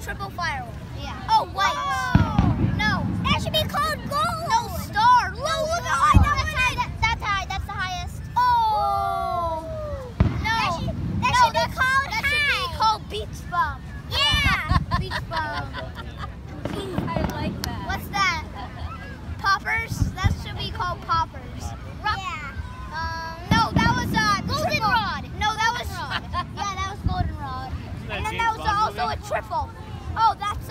triple firework. Yeah. Oh, white. Oh. No. That should be called gold. No, star. Look, look how high that one is. That's high. That's the highest. Oh. No. That should be called That high. should be called beach bum. Yeah. Beach bum. I like that. What's that? Poppers? That should be called poppers. Yeah. No, that was Goldenrod. No, that was yeah, that was goldenrod. Isn't that And then James that was Bond also movie? a triple. Oh, that's